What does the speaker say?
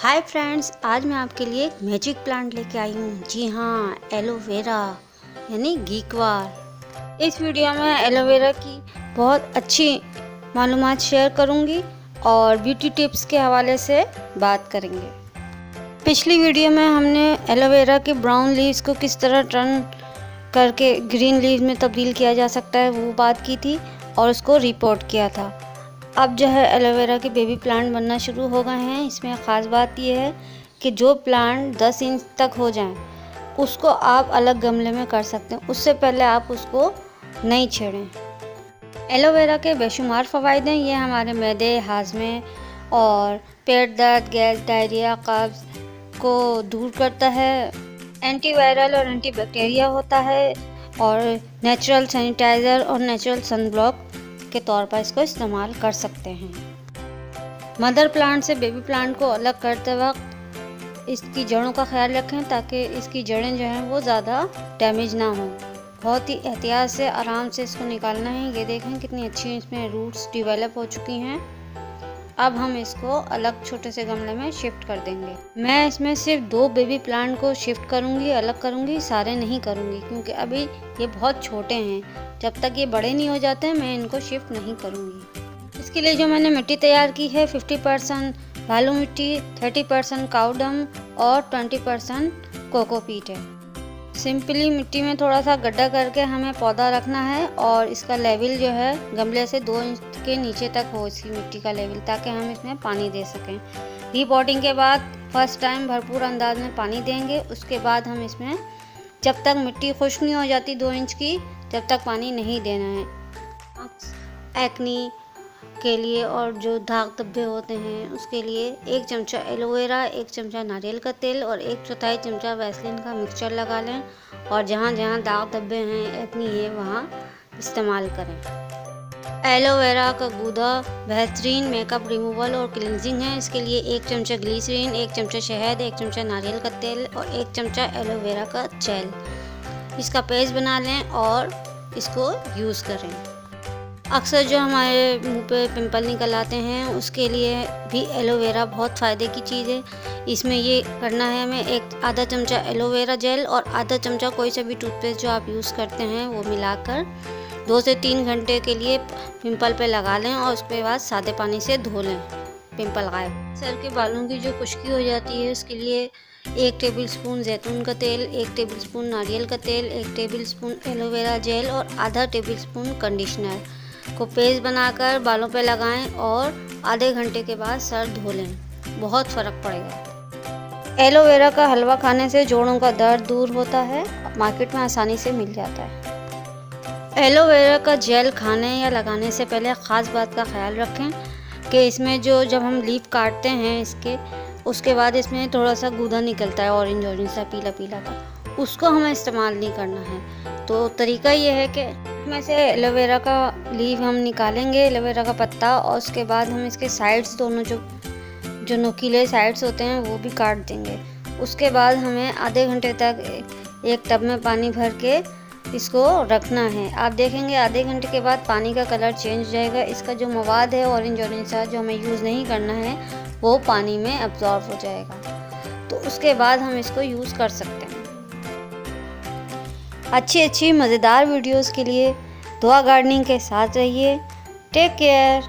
Hi friends, आज मैं आपके लिए एक मैजिक प्लांट लेके आई हूँ। जी हाँ, एलोवेरा यानी घीक्वार। इस वीडियो में एलोवेरा की बहुत अच्छी मालूमात शेयर करूँगी और ब्यूटी टिप्स के हवाले से बात करेंगे। पिछली वीडियो में हमने एलोवेरा के ब्राउन लीव्स को किस तरह टर्न करके ग्रीन लीव में तब्दील किया जा सकता है वो बात की थी और उसको रिपोर्ट किया था। अब जो है एलोवेरा के बेबी प्लांट बनना शुरू हो गए हैं। इसमें ख़ास बात यह है कि जो प्लांट 10 इंच तक हो जाएं उसको आप अलग गमले में कर सकते हैं, उससे पहले आप उसको नहीं छेड़ें। एलोवेरा के बेशुमार फ़वाइद हैं। ये हमारे मैदे, हाजमे और पेट दर्द, गैस, डायरिया, कब्ज़ को दूर करता है। एंटीवायरल और एंटीबैक्टीरिया होता है और नेचुरल सैनिटाइज़र और नेचुरल सनब्लॉक के तौर पर इसको इस्तेमाल कर सकते हैं। मदर प्लांट से बेबी प्लांट को अलग करते वक्त इसकी जड़ों का ख्याल रखें ताकि इसकी जड़ें जो हैं वो ज़्यादा डैमेज ना हों। बहुत ही एहतियात से आराम से इसको निकालना है। ये देखें कितनी अच्छी इसमें रूट्स डेवलप हो चुकी हैं। अब हम इसको अलग छोटे से गमले में शिफ्ट कर देंगे। मैं इसमें सिर्फ 2 बेबी प्लांट को शिफ्ट करूंगी, अलग करूंगी, सारे नहीं करूंगी क्योंकि अभी ये बहुत छोटे हैं। जब तक ये बड़े नहीं हो जाते हैं मैं इनको शिफ्ट नहीं करूंगी। इसके लिए जो मैंने मिट्टी तैयार की है 50% बालू मिट्टी, 30% काऊ डंग और 20% कोकोपीट है। सिंपली मिट्टी में थोड़ा सा गड्ढा करके हमें पौधा रखना है और इसका लेवल जो है गमले से 2 इंच के नीचे तक हो इसकी मिट्टी का लेवल, ताकि हम इसमें पानी दे सकें। रीपॉटिंग के बाद फर्स्ट टाइम भरपूर अंदाज में पानी देंगे। उसके बाद हम इसमें जब तक मिट्टी खुश्क नहीं हो जाती 2 इंच की तब तक पानी नहीं देना है। एक्नी के लिए और जो दाग धब्बे होते हैं उसके लिए 1 चमचा एलोवेरा, 1 चमचा नारियल का तेल और 1/4 चमचा वैसलीन का मिक्सचर लगा लें और जहाँ जहाँ दाग धब्बे हैं, एक्नी है, वहाँ इस्तेमाल करें। एलोवेरा का गूदा बेहतरीन मेकअप रिमूवल और क्लिनजिंग है। इसके लिए 1 चमचा ग्लिसरीन, 1 चमचा शहद, 1 चमचा नारियल का तेल और 1 चमचा एलोवेरा का जेल, इसका पेस्ट बना लें और इसको यूज़ करें। अक्सर जो हमारे मुंह पे पिंपल निकल आते हैं उसके लिए भी एलोवेरा बहुत फ़ायदे की चीज़ है। इसमें ये करना है हमें आधा चमचा एलोवेरा जेल और आधा चमचा कोई सा भी टूथपेस्ट जो आप यूज़ करते हैं वो मिलाकर 2 से 3 घंटे के लिए पिंपल पे लगा लें और उसके बाद सादे पानी से धो लें, पिंपल गायब। सर के बालों की जो खुश्की हो जाती है उसके लिए 1 टेबलस्पून जैतून का तेल, 1 टेबलस्पून नारियल का तेल, 1 टेबलस्पून एलोवेरा जेल और आधा टेबलस्पून कंडीशनर को पेस्ट बनाकर बालों पे लगाएं और आधे घंटे के बाद सर धो लें, बहुत फ़र्क पड़ेगा। एलोवेरा का हलवा खाने से जोड़ों का दर्द दूर होता है, मार्केट में आसानी से मिल जाता है। एलोवेरा का जेल खाने या लगाने से पहले ख़ास बात का ख्याल रखें कि इसमें जब हम लीफ काटते हैं इसके उसके बाद इसमें थोड़ा सा गूदा निकलता है, ऑरेंज सा पीला पीला का, उसको हमें इस्तेमाल नहीं करना है। तो तरीका ये है कि इसमें से एलोवेरा का लीव हम निकालेंगे, एलोवेरा का पत्ता, और उसके बाद हम इसके साइड्स दोनों जो नुकीले साइड्स होते हैं वो भी काट देंगे। उसके बाद हमें आधे घंटे तक एक टब में पानी भर के इसको रखना है। आप देखेंगे आधे घंटे के बाद पानी का कलर चेंज हो जाएगा। इसका जो मवाद है ऑरेंज सा जो हमें यूज़ नहीं करना है वो पानी में अब्जॉर्ब हो जाएगा, तो उसके बाद हम इसको यूज़ कर सकते हैं। अच्छी मज़ेदार वीडियोस के लिए दुआ गार्डनिंग के साथ रहिए। Take care.